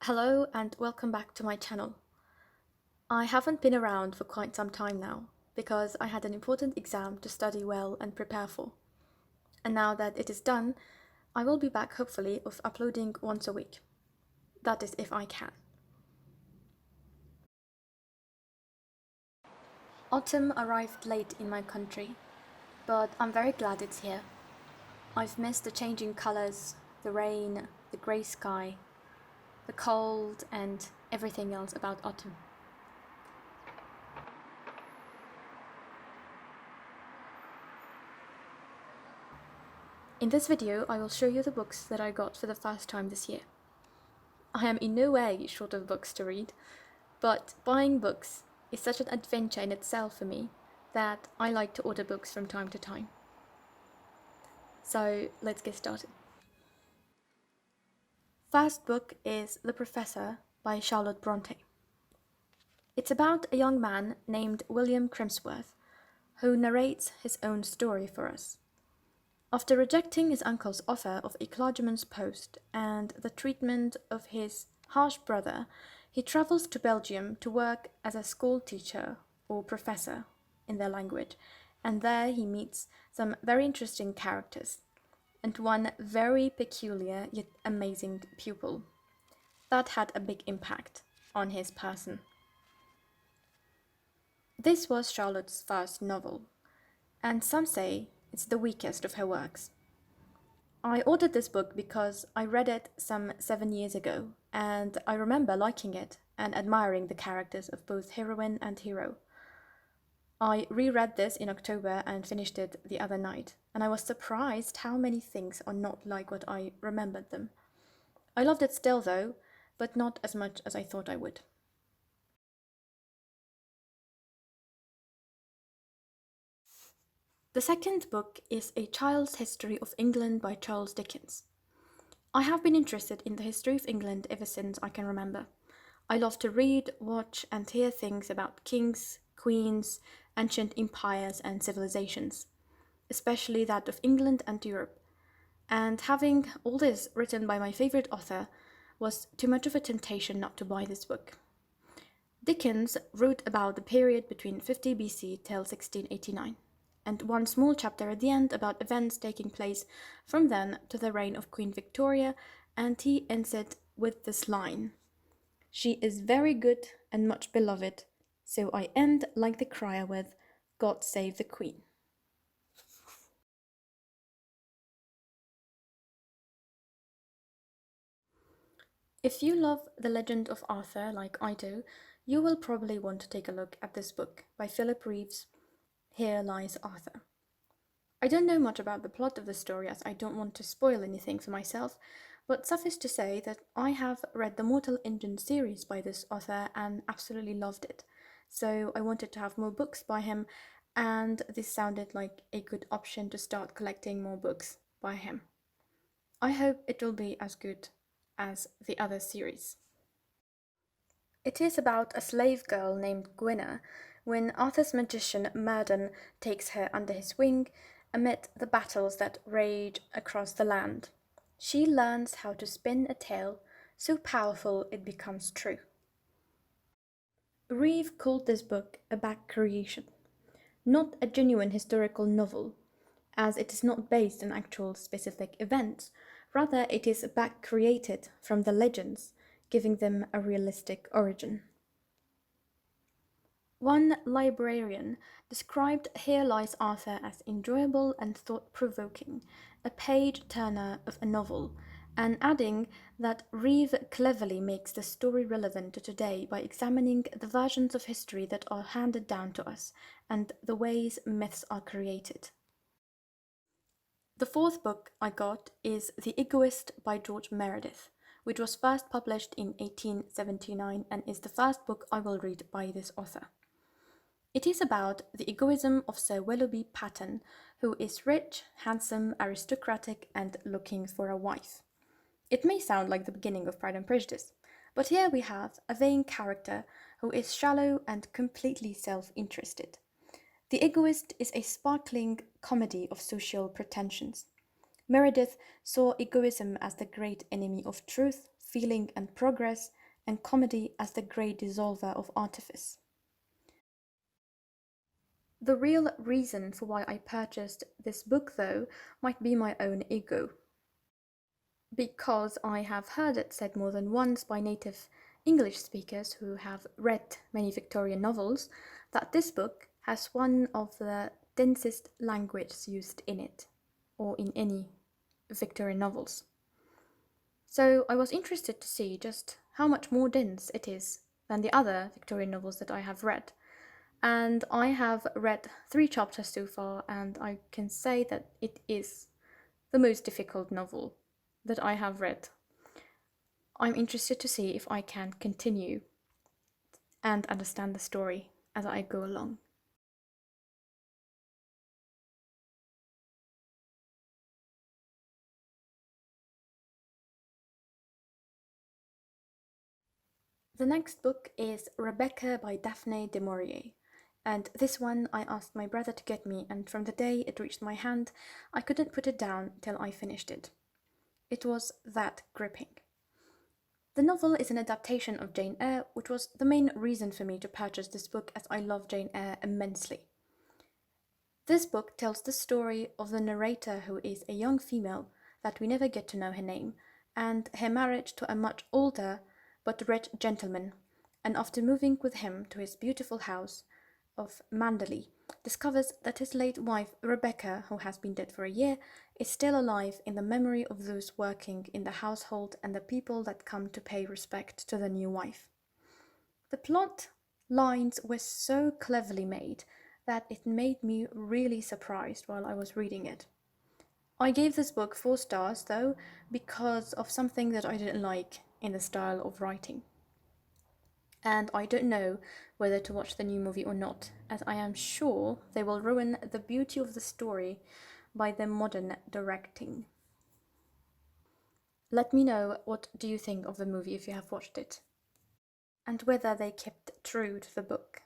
Hello and welcome back to my channel. I haven't been around for quite some time now because I had an important exam to study well and prepare for. And now that it is done, I will be back hopefully of uploading once a week. That is if I can. Autumn arrived late in my country, but I'm very glad it's here. I've missed the changing colors, the rain, the grey sky, the cold and everything else about autumn. In this video, I will show you the books that I got for the first time this year. I am in no way short of books to read, but buying books is such an adventure in itself for me that I like to order books from time to time. So let's get started. First book is The Professor by Charlotte Bronte. It's about a young man named William Crimsworth who narrates his own story for us. After rejecting his uncle's offer of a clergyman's post and the treatment of his harsh brother, he travels to Belgium to work as a school teacher or professor in their language, and there he meets some very interesting characters and one very peculiar yet amazing pupil. That had a big impact on his person. This was Charlotte's first novel, and some say it's the weakest of her works. I ordered this book because I read it some 7 years ago, and I remember liking it and admiring the characters of both heroine and hero. I reread this in October and finished it the other night, and I was surprised how many things are not like what I remembered them. I loved it still, though, but not as much as I thought I would. The second book is A Child's History of England by Charles Dickens. I have been interested in the history of England ever since I can remember. I love to read, watch, and hear things about kings, queens, ancient empires, and civilizations, especially that of England and Europe. And having all this written by my favorite author was too much of a temptation not to buy this book. Dickens wrote about the period between 50 BC till 1689, and one small chapter at the end about events taking place from then to the reign of Queen Victoria, and he ends it with this line: "She is very good and much beloved, so I end like the crier with, God save the Queen." If you love The Legend of Arthur like I do, you will probably want to take a look at this book by Philip Reeves, Here Lies Arthur. I don't know much about the plot of the story as I don't want to spoil anything for myself, but suffice to say that I have read the Mortal Engine series by this author and absolutely loved it. So I wanted to have more books by him, and this sounded like a good option to start collecting more books by him. I hope it will be as good as the other series. It is about a slave girl named Gwynna when Arthur's magician Myrddin takes her under his wing amid the battles that rage across the land. She learns how to spin a tale so powerful it becomes true. Reeve called this book a back creation, not a genuine historical novel, as it is not based on actual specific events. Rather, it is back created from the legends, giving them a realistic origin. One librarian described Here Lies Arthur as enjoyable and thought provoking, a page turner of a novel, and adding that Reeve cleverly makes the story relevant to today by examining the versions of history that are handed down to us and the ways myths are created. The fourth book I got is The Egoist by George Meredith, which was first published in 1879 and is the first book I will read by this author. It is about the egoism of Sir Willoughby Patterne, who is rich, handsome, aristocratic, and looking for a wife. It may sound like the beginning of Pride and Prejudice, but here we have a vain character who is shallow and completely self-interested. The Egoist is a sparkling comedy of social pretensions. Meredith saw egoism as the great enemy of truth, feeling, and progress, and comedy as the great dissolver of artifice. The real reason for why I purchased this book, though, might be my own ego. Because I have heard it said more than once by native English speakers who have read many Victorian novels that this book has one of the densest language used in it, or in any Victorian novels. So I was interested to see just how much more dense it is than the other Victorian novels that I have read. And I have read 3 chapters so far, and I can say that it is the most difficult novel that I have read. I'm interested to see if I can continue and understand the story as I go along. The next book is Rebecca by Daphne du Maurier. And this one I asked my brother to get me, and from the day it reached my hand, I couldn't put it down till I finished it. It was that gripping. The novel is an adaptation of Jane Eyre, which was the main reason for me to purchase this book as I love Jane Eyre immensely. This book tells the story of the narrator, who is a young female that we never get to know her name, and her marriage to a much older but rich gentleman, and after moving with him to his beautiful house of Manderley, discovers that his late wife Rebecca, who has been dead for a year, is still alive in the memory of those working in the household and the people that come to pay respect to the new wife. The plot lines were so cleverly made that it made me really surprised while I was reading it. I gave this book 4 stars, though, because of something that I didn't like in the style of writing. And I don't know whether to watch the new movie or not, as I am sure they will ruin the beauty of the story by their modern directing. Let me know what do you think of the movie if you have watched it, and whether they kept true to the book.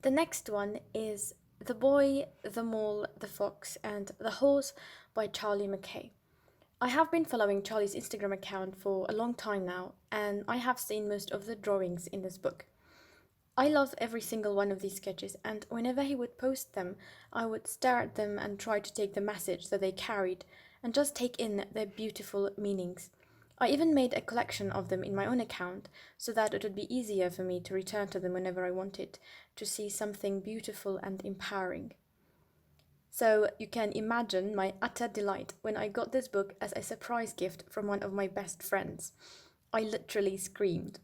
The next one is The Boy, the Mole, the Fox, and the Horse by Charlie Mackay. I have been following Charlie's Instagram account for a long time now, and I have seen most of the drawings in this book. I love every single one of these sketches, and whenever he would post them, I would stare at them and try to take the message that they carried and just take in their beautiful meanings. I even made a collection of them in my own account so that it would be easier for me to return to them whenever I wanted to see something beautiful and empowering. So you can imagine my utter delight when I got this book as a surprise gift from one of my best friends. I literally screamed.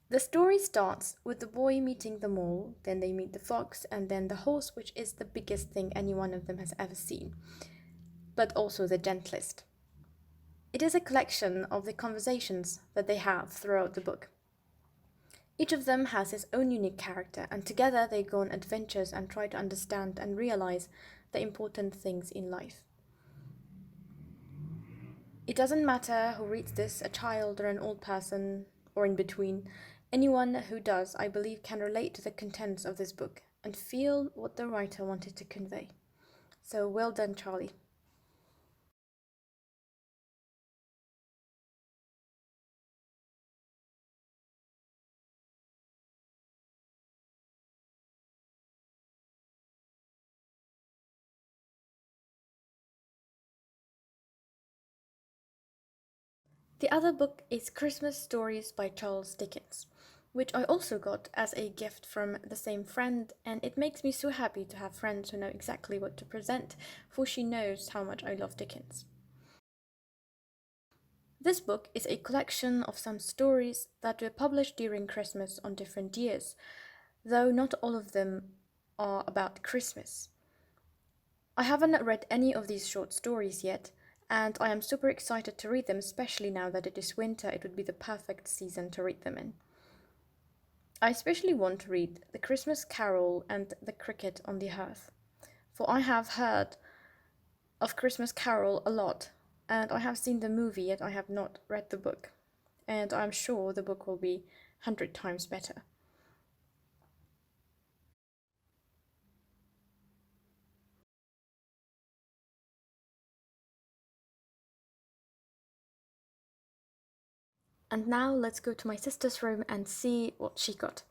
The story starts with the boy meeting the mole, then they meet the fox, and then the horse, which is the biggest thing any one of them has ever seen, but also the gentlest. It is a collection of the conversations that they have throughout the book. Each of them has his own unique character, and together they go on adventures and try to understand and realize the important things in life. It doesn't matter who reads this, a child or an old person, or in between. Anyone who does, I believe, can relate to the contents of this book and feel what the writer wanted to convey. So well done, Charlie. The other book is Christmas Stories by Charles Dickens, which I also got as a gift from the same friend, and it makes me so happy to have friends who know exactly what to present, for she knows how much I love Dickens. This book is a collection of some stories that were published during Christmas on different years, though not all of them are about Christmas. I haven't read any of these short stories yet, and I am super excited to read them, especially now that it is winter. It would be the perfect season to read them in. I especially want to read The Christmas Carol and The Cricket on the Hearth, for I have heard of Christmas Carol a lot, and I have seen the movie, yet I have not read the book. and I'm sure the book will be 100 times better. And now let's go to my sister's room and see what she got.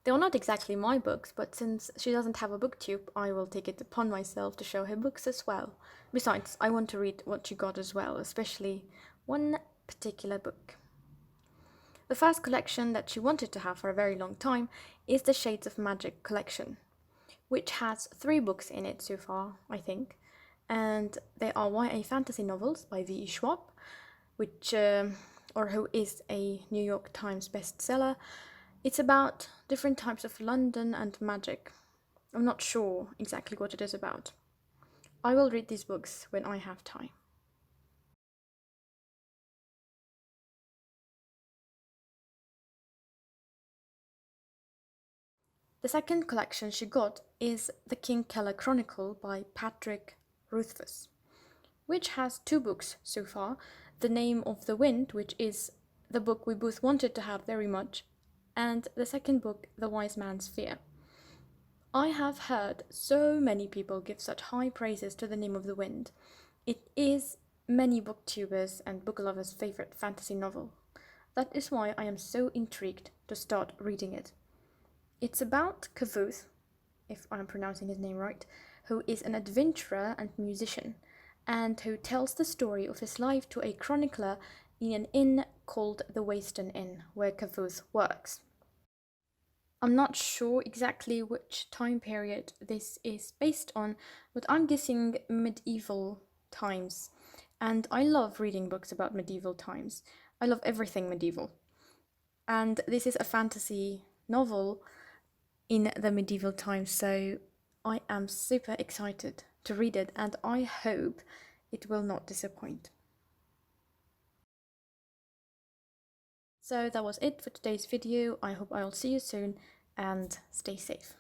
They are not exactly my books, but since she doesn't have a booktube, I will take it upon myself to show her books as well. Besides, I want to read what she got as well, especially one particular book. The first collection that she wanted to have for a very long time is the Shades of Magic collection, which has 3 books in it so far, I think. And they are YA fantasy novels by V.E. Schwab, which, or who is a New York Times bestseller. It's about different types of London and magic. I'm not sure exactly what it is about. I will read these books when I have time. The second collection she got is The King Keller Chronicle by Patrick Rothfuss, which has 2 books so far. The Name of the Wind, which is the book we both wanted to have very much, and the second book, The Wise Man's Fear. I have heard so many people give such high praises to The Name of the Wind. It is many booktubers and book lovers' favorite fantasy novel. That is why I am so intrigued to start reading it. It's about Kavuz, if I'm pronouncing his name right, who is an adventurer and musician, and who tells the story of his life to a chronicler in an inn called the Wayston Inn, where Kavuz works. I'm not sure exactly which time period this is based on, but I'm guessing medieval times. And I love reading books about medieval times. I love everything medieval. And this is a fantasy novel in the medieval times, so I am super excited to read it, and I hope it will not disappoint. So that was it for today's video. I hope I'll see you soon, and stay safe.